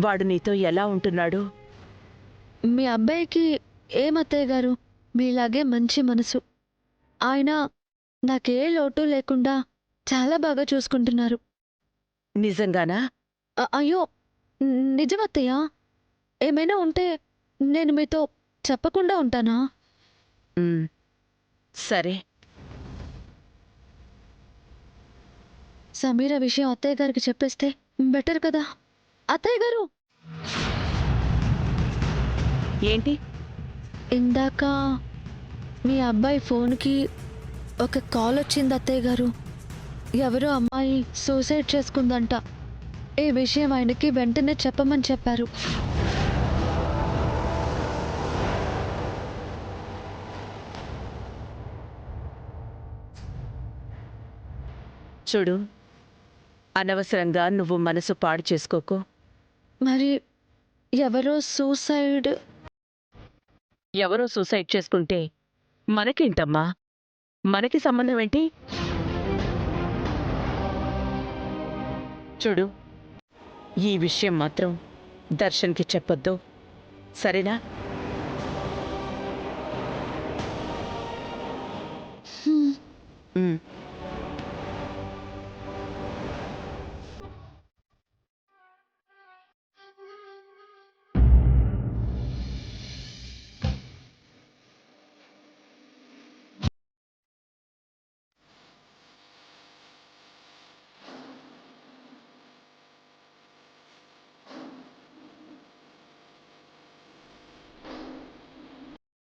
వాడు నీతో ఎలా ఉంటున్నాడు? మీ అబ్బాయికి ఏమత్తయ్య గారు, మీలాగే మంచి మనసు. ఆయన నాకే లోటు లేకుండా చాలా బాగా చూసుకుంటున్నారు. నిజంగానా? అయ్యో, నిజమత్తయ్య. ఏమైనా ఉంటే నేను మీతో చెప్పకుండా ఉంటానా? ఉమ్, సరే. సమీర విషయం అత్తయ్య గారికి చెప్పేస్తే బెటర్ కదా. అత్తయ్య గారు, ఏంటి? ఇందాక మీ అబ్బాయి ఫోన్కి ఒక కాల్ వచ్చింది అత్తయ్య గారు. ఎవరో అమ్మాయి సూసైడ్ చేసుకుందంట. ఈ విషయం ఆయనకి వెంటనే చెప్పమని చెప్పారు. చూడు, అనవసరంగా నువ్వు మనసు పాడు చేసుకోకు. మరి ఎవరో సూసైడ్ చేసుకుంటే మనకేంటమ్మా? మనకి సంబంధం ఏంటి? చూడు, ఈ విషయం మాత్రం దర్శన్కి చెప్పొద్దు, సరేనా? ఉమ్.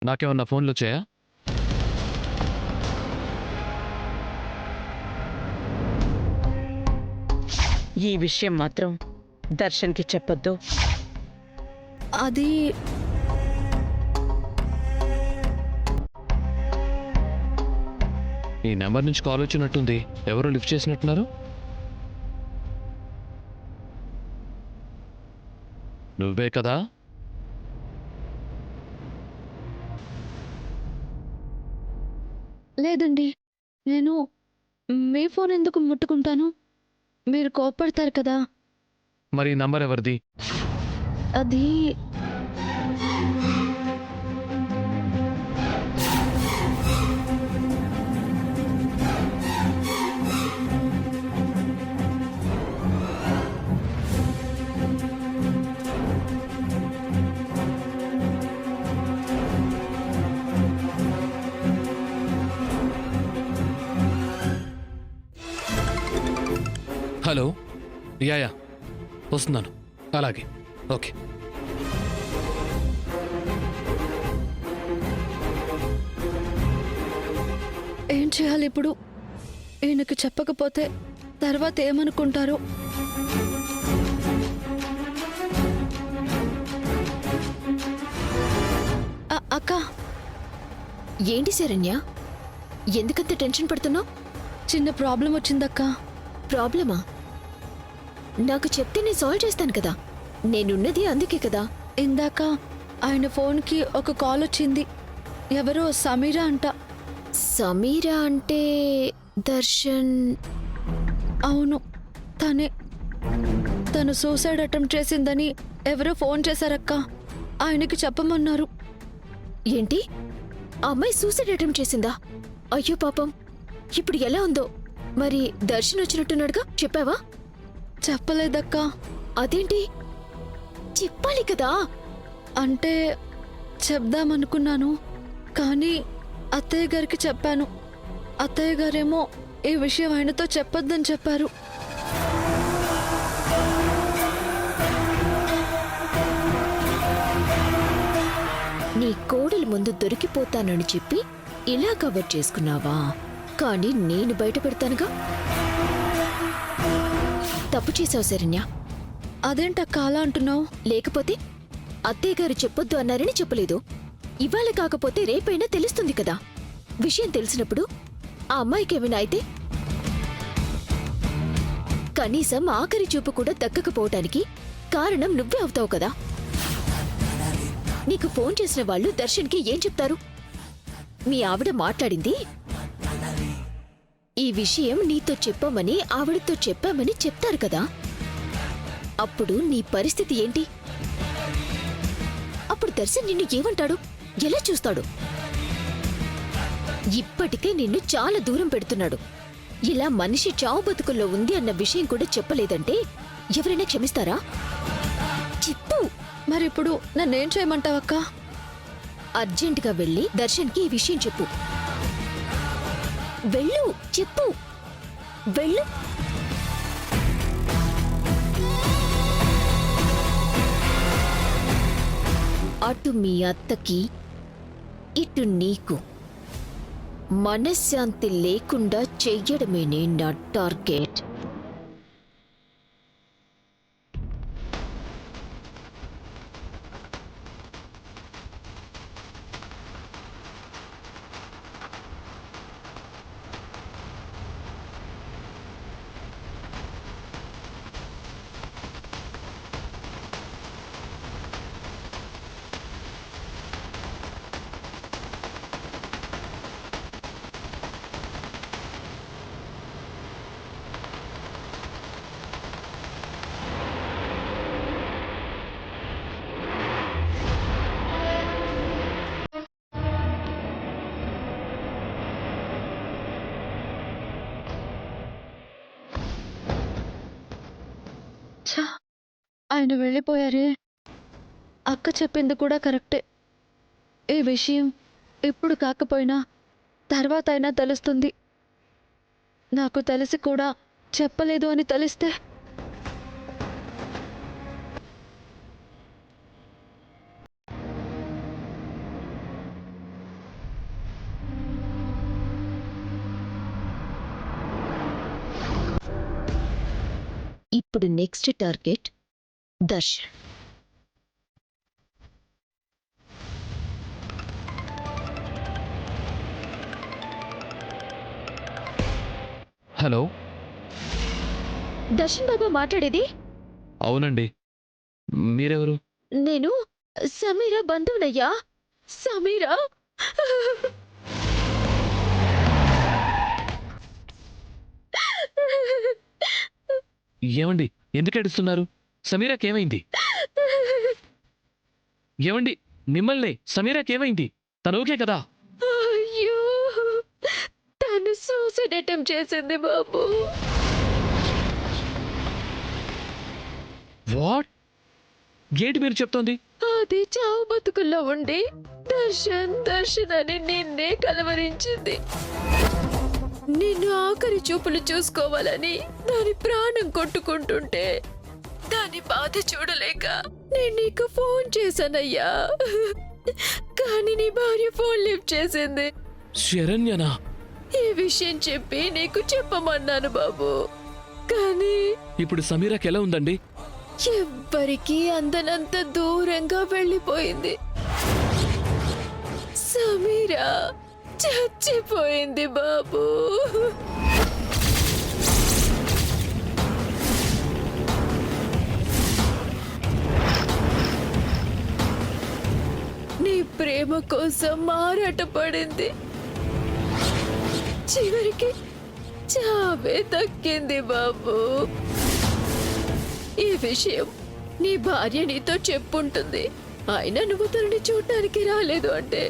నాకేమన్నా ఫోన్లు వచ్చాయా? ఈ విషయం మాత్రం దర్శన్కి చెప్పొద్దు. అది ఈ నెంబర్ నుంచి కాల్ వచ్చినట్టుంది. ఎవరో లిఫ్ట్ చేసినట్టున్నారు. నువ్వే కదా? లేదండి. నేను మీ ఫోన్ ఎందుకు ముట్టుకుంటాను? మీరు కోప్పడతారు కదా. మరి ఈ నంబర్ ఎవరిది? అది హలో, యా వస్తున్నాను. అలాగే, ఓకే. ఏం చేయాలి ఇప్పుడు? ఈయనకు చెప్పకపోతే తర్వాత ఏమనుకుంటారో. అక్క, ఏంటి శరణ్య, ఎందుకంత టెన్షన్ పడుతున్నావు? చిన్న ప్రాబ్లం వచ్చిందక్క. ప్రాబ్లమా? నాకు చెప్తే నేను సాల్వ్ చేస్తాను కదా. నేనున్నది అందుకే కదా. ఇందాక ఆయన ఫోన్కి ఒక కాల్ వచ్చింది. ఎవరో సమీర అంట. సమీరా అంటే దర్శన్? అవును, తనే. తను సూసైడ్ అటెంప్ట్ చేసిందని ఎవరో ఫోన్ చేశారక్క. ఆయనకి చెప్పమన్నారు. ఏంటి, ఆ అమ్మాయి సూసైడ్ అటెంప్ట్ చేసిందా? అయ్యో పాపం, ఇప్పుడు ఎలా ఉందో? మరి దర్శన్ వచ్చినట్టున్నాడుగా, చెప్పావా? చెప్పలేదక్కా. అదేంటి, చెప్పాలి కదా. అంటే చెప్దామనుకున్నాను, కానీ అత్తయ్య గారికి చెప్పాను. అత్తయ్య గారేమో ఈ విషయం ఆయనతో చెప్పొద్దని చెప్పారు. నీ కోడలి ముందు దొరికిపోతానని చెప్పి ఇలా కవర్ చేసుకున్నావా? కానీ నేను బయట పెడతానుగా. తప్పు చేసావు శరణ్య. అదేంటక్క అలా అంటున్నావు? లేకపోతే అత్తయ్య గారు చెప్పొద్దు అన్నారని చెప్పలేదు. ఇవాళ కాకపోతే రేపైనా తెలుస్తుంది కదా. విషయం తెలిసినప్పుడు ఆ అమ్మాయికి ఏమైనా అయితే కనీసం ఆఖరి చూపు కూడా దక్కకపోవటానికి కారణం నువ్వే అవుతావు కదా. నీకు ఫోన్ చేసిన వాళ్ళు దర్శన్కి ఏం చెప్తారు? మీ ఆవిడ మాట్లాడింది ఈ విషయం నీతో చెప్పమని, ఆవిడతో చెప్పామని చెప్తారు కదా. అప్పుడు నీ పరిస్థితి ఏంటి? అప్పుడు దర్శన్ నిన్ను ఏమంటాడు? ఎలా చూస్తాడు? ఇప్పటికే నిన్ను చాలా దూరం పెడుతున్నాడు. ఇలా మనిషి చావు బతుకుల్లో ఉంది అన్న విషయం కూడా చెప్పలేదంటే ఎవరైనా క్షమిస్తారా? చెప్పు. మరిప్పుడు నన్నేం చేయమంటావక్క? అర్జెంటుగా వెళ్ళి దర్శన్కి ఈ విషయం చెప్పు. వెళ్ళు, చెప్పు, వెళ్ళు. అటు మీ అత్తకి, ఇటు నీకు మనశ్శాంతి లేకుండా చెయ్యడమేనే నా టార్గెట్. ఛ! ఆయన వెళ్ళిపోయారే. అక్క చెప్పింది కూడా కరెక్టే. ఈ విషయం ఇప్పుడు కాకపోయినా తర్వాత అయినా తెలుస్తుంది. నాకు తెలిసి కూడా చెప్పలేదు అని తెలిస్తే ఇప్పుడు next target Darshan. Hello. Darshan బాబా మాట్లాడేది? అవునండి. మీరెవరు? నేను సమీరా బంధువునయ్యా. సమీరా. ఏమండి, ఎందుకు ఏడుస్తున్నారు? సమీరాకేమైంది? ఏమండి, మిమ్మల్ని సమీరాకేమైంది? తను ఓకే కదా? అయ్యో, తను సూసైడ్ అటెంప్ట్ చేసింది బాబు. వాట్? ఏంటి మీరు చెప్తోంది? అది చావు బతుకుల్లో ఉండి దర్శన్ దర్శన్ అని నిన్నే కలవరించింది. నిన్ను ఆఖరి చూపులు చూసుకోవాలని దాని ప్రాణం కొట్టుకుంటుంటే దాని బాధ చూడలేక నేను నీకు ఫోన్ చేశానయ్యా. కానీ నీ భార్య ఫోన్ లిఫ్ట్ చేసింది. శరణ్యనా? ఈ విషయం చెప్పి నీకు చెప్పమన్నాను బాబు. కానీ ఇప్పుడు సమీరాకి ఎలా ఉందండి? ఎవ్వరికీ అందనంత దూరంగా వెళ్ళిపోయింది. సమీరా చచ్చిపోయింది బాబు. నీ ప్రేమ కోసం మారాట పడింది. చివరికి చావే దక్కింది బాబు. ఈ విషయం నీ భార్య నీతో చెప్పుంటుంది. అయినా నువ్వు తనని చూడటానికి రాలేదు అంటే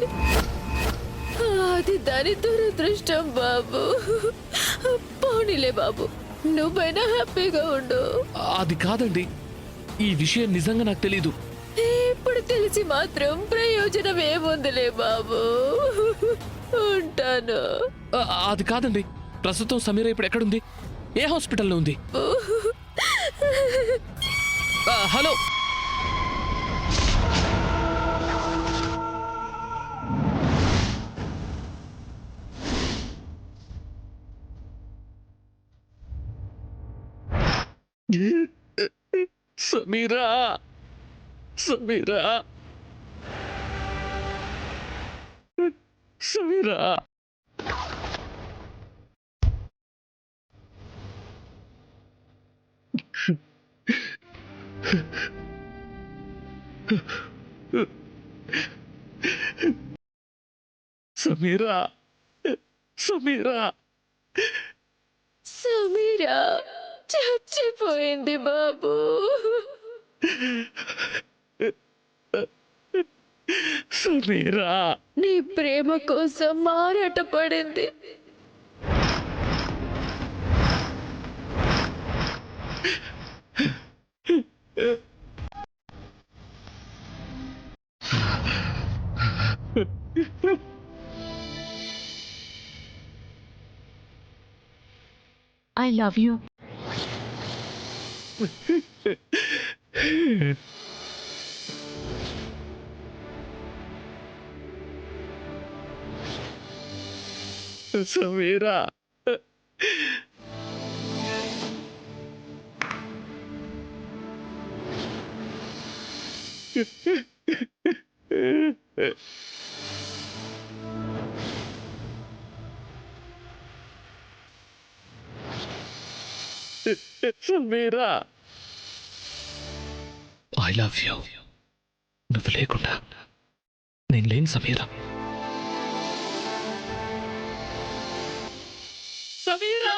అది దాని దురదృష్టం బాబు. పోనీలే బాబు, నువ్వైనా హ్యాపీగా ఉండు. అది కాదండి, ఈ విషయం నిజంగా నాకు తెలీదు. ఇప్పుడు తెలిసి మాత్రం ప్రయోజనం ఏముందిలే బాబు. ఉంటాను. అది కాదండి, ప్రస్తుతం సమీరా ఇప్పుడు ఎక్కడుంది? ఏ హాస్పిటల్లో ఉంది? హలో. సమీరా, సమీరా, సమీరా. సమీరా, సమీరా. సమీరా. చచ్చిపోయింది బాబు. సమీరా, నీ ప్రేమ కోసం మారాట పడింది. I love you. Sameera, Sameera, I love you. నువ్వు లేకుండా నేను లేను సమీరా. సమీరా,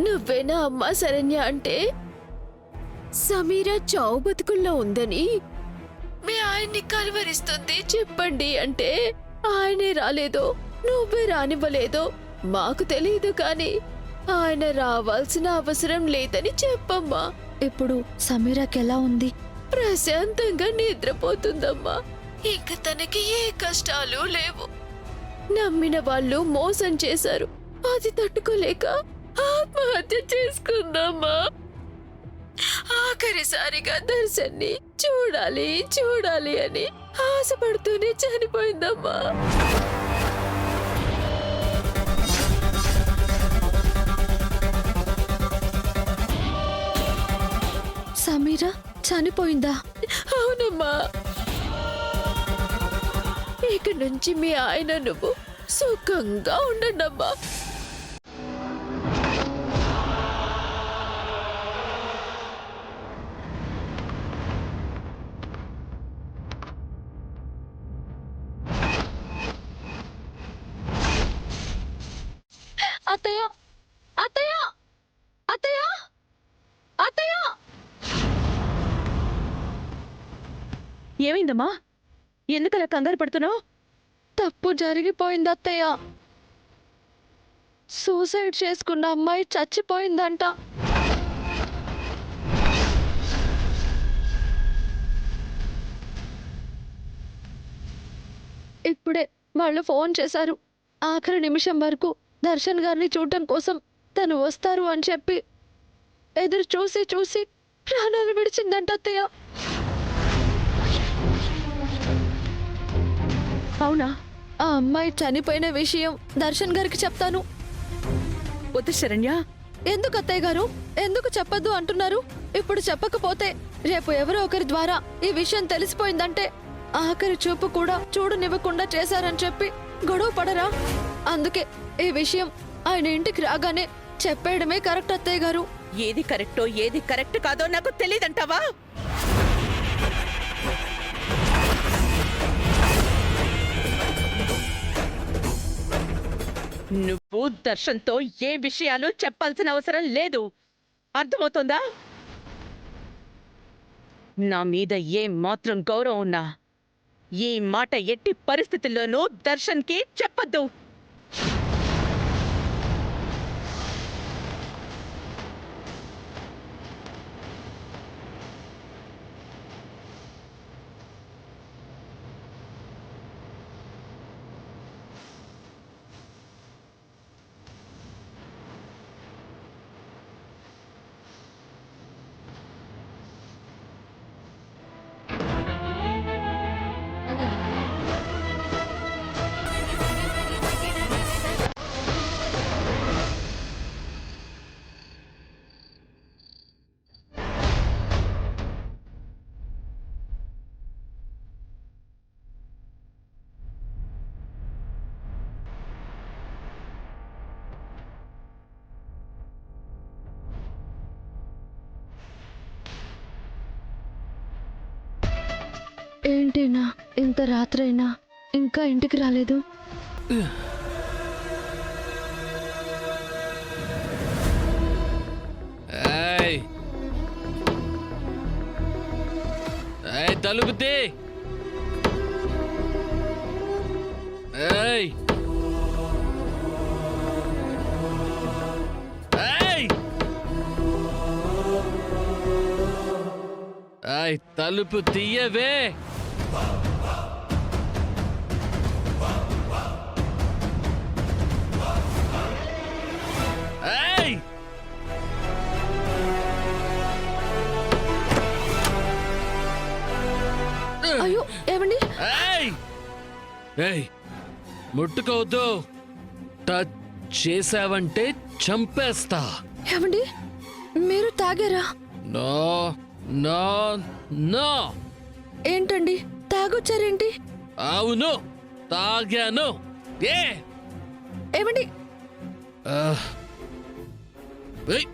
నువ్వేనా అమ్మా శరణ్య అంటే? సమీరా చావు బతుకుల్లో ఉందని మీ ఆయన్ని కలవరిస్తుంది చెప్పండి అంటే ఆయనే రాలేదో నువ్వే రానివ్వలేదో మాకు తెలియదు, కానీ ఆయన రావాల్సిన అవసరం లేదని చెప్పమ్మా. ఇప్పుడు సమీరాకి ఎలా ఉంది? ప్రశాంతంగా నిద్రపోతుందమ్మా. ఇంక తనకి ఏ కష్టాలు లేవు. నమ్మిన వాళ్ళు మోసం చేశారు, అది తట్టుకోలేక ఆత్మహత్య చేసుకుందమ్మా. ఆఖరిసారిగా దర్శన్ని చూడాలి చూడాలి అని ఆశపడుతూనే చనిపోయిందమ్మా. సమీరా చనిపోయిందా? అవునమ్మా. ఇక నుంచి మీ ఆయన నువ్వు సుఖంగా ఉండండమ్మా. అత్తయ్య, అత్తయ్య, అత్తయ్య, అత్తయ్య! ఏమైందమ్మా? ఎందుకలా కంగారు పడుతున్నావు? తప్పు జరిగిపోయింది అత్తయ్య. సూసైడ్ చేసుకున్న అమ్మాయి చచ్చిపోయిందంట. ఇప్పుడే వాళ్ళు ఫోన్ చేశారు. ఆఖరి నిమిషం వరకు దర్శన్ గారిని చూడటం కోసం తను వస్తారు అని చెప్పి ఎదురు చూసి చూసి ప్రాణాలు విడిచిందంట అత్తయ్య. అవునా? ఆ అమ్మాయి చనిపోయిన విషయం దర్శన్ గారికి చెప్తాను. వద్దు శరణ్య. ఎందుకు అత్తయ్య గారు, ఎందుకు చెప్పొద్దు అంటున్నారు? ఇప్పుడు చెప్పకపోతే రేపు ఎవరో ఒకరి ద్వారా ఈ విషయం తెలిసిపోయిందంటే ఆఖరి చూపు కూడా చూడనివ్వకుండా చేశారని చెప్పి గొడవ పడరా? అందుకే ఈ విషయం ఆయన ఇంటికి రాగానే చెప్పేయడమే కరెక్ట్ అత్తయ్య గారు. ఏది కరెక్టో ఏది కరెక్ట్ కాదో నాకు తెలియదంటావా? నువ్వు దర్శన్తో ఏ విషయాలు చెప్పాల్సిన అవసరం లేదు, అర్థమవుతుందా? నా మీద ఏ మాత్రం గౌరవం ఉన్నా ఈ మాట ఎట్టి పరిస్థితుల్లోనూ దర్శన్కి చెప్పద్దు. ఏంటినా ఇంత రాత్రైనా ఇంకా ఇంటికి రాలేదు? ఏయ్ ఏయ్ తలుపు తీ. ఏయ్ ఏయ్ ఏయ్ తలుపు తీయవే. ఏయ్ అయ్యో ఏమండి? ఏయ్ ఏయ్ ముట్టుకోవద్దు. టచ్ చేసావంటే చంపేస్తా. ఏమండి మీరు తాగారా? No no no. ఏంటండి తాగొచ్చారేంటి? అవును తాగాను. ఏ ఏమండి? ఏయ్,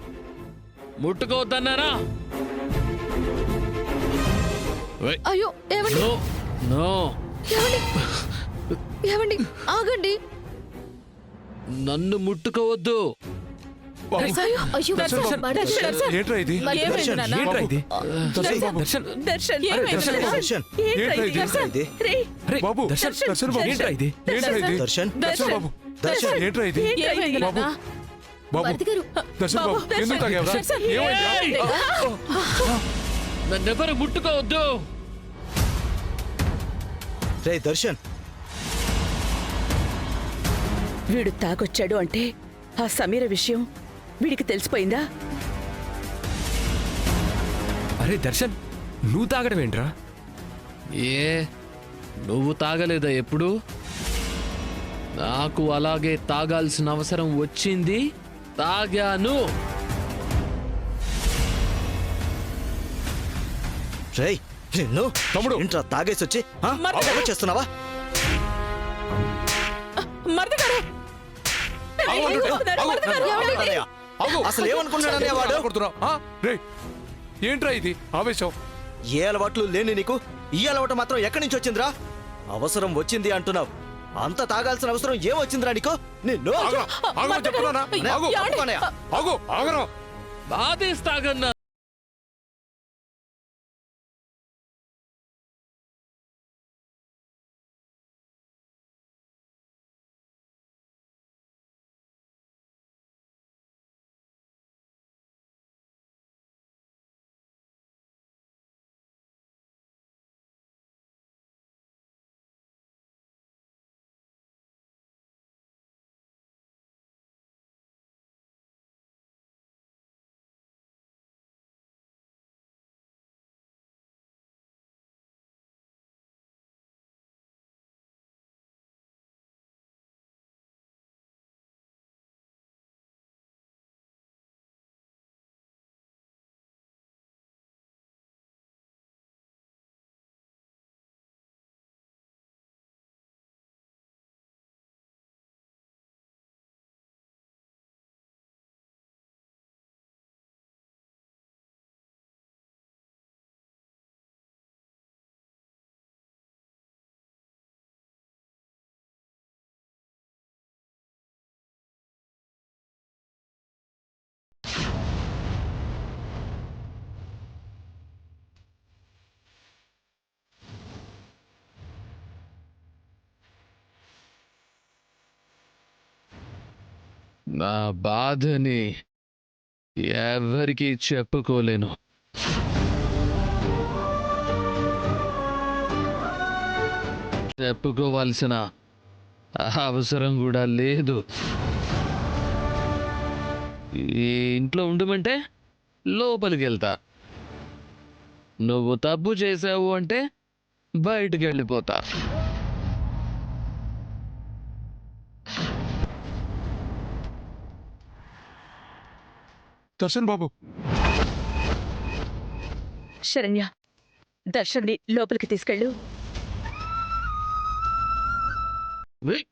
ముట్టుకోవద్దన్నారా? ఏయ్, అయ్యో ఏమండి? No no. ఏమండి? ఏమండి ఆగండి. నన్ను ముట్టుకోవద్దు. అయ్యో అయ్యో ఏంట్రా ఇది? ఏమైంది నాన్న? ఏంట్రా ఇది? దర్శన్, బాబు. దర్శన్ దర్శన్ ఏమైంది దర్శన్ నాన్న? దర్శన్ ఏంట్రా ఏంట్రా ఇది? ఇది? రేయ్, బాబు దర్శన్, దర్శన్ బాబు ఏంట్రా ఇది? ఏంట్రా ఇది? దర్శన్ దర్శన్ బాబు దర్శన్ ఏంట్రా ఇది? ఏమైంది బాబు నాన్న? బాబు భర్తగారు, దర్శన్ బాబు బాబు, ఎందుకు తాగావురా? దర్శన్, ఏమైందిరా? ఏయ్! నన్నెవరు ముట్టుకోవద్దు. రే దర్శన్, వీడు తాగొచ్చాడు అంటే ఆ సమీర విషయం వీడికి తెలిసిపోయిందా? అరే దర్శన్ నువ్వు తాగడం ఏంట్రా? ఏ నువ్వు తాగలేదా ఎప్పుడు? నాకు అలాగే తాగాల్సిన అవసరం వచ్చింది, తాగాను. రేయ్ నిన్ను తమ్ముడు. ఏంట్రా తాగేసి వచ్చి చేస్తున్నావా? మరదగారు, అసలు ఏమనుకున్నాడనే వాడు? రేయ్ ఏంట్రా ఇది ఆవేశం? ఏ అలవాట్లు లేని నీకు ఈ అలవాటు మాత్రం ఎక్కడి నుంచి వచ్చిందిరా? అవసరం వచ్చింది అంటున్నావు, అంత తాగాల్సిన అవసరం ఏమొచ్చిందిరా నీకు? నిన్ను ఆగురా, ఆగు చెప్తున్నానా? ఆగు, ఆగు, ఆగురా. బాధేసి తాగన్నా. నా బాధని ఎవరికి చెప్పుకోలేను. చెప్పుకోవాల్సిన అవసరం కూడా లేదు. ఈ ఇంట్లో ఉండమంటే లోపలికి వెళ్తా, నువ్వు తప్పు చేసావు అంటే బయటికి వెళ్ళిపోతా. దర్శన్ బాబు శరణ్య, దర్శన్ని లోపలికి తీసుకెళ్ళు. వెయ్.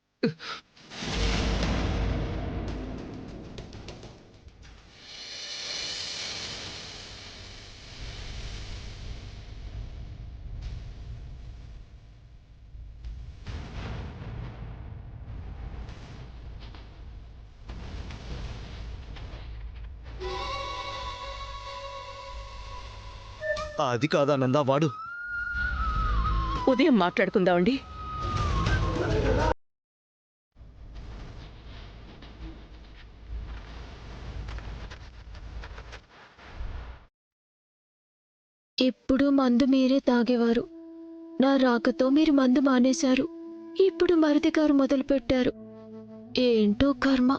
అది కాదానంద వాడు. ఉదయం మాట్లాడుకుందామండి. ఎప్పుడు మందు మీరే తాగేవారు. నా రాకతో మీరు మందు మానేశారు. ఇప్పుడు మరిది గారు మొదలుపెట్టారు. ఏంటో కర్మ.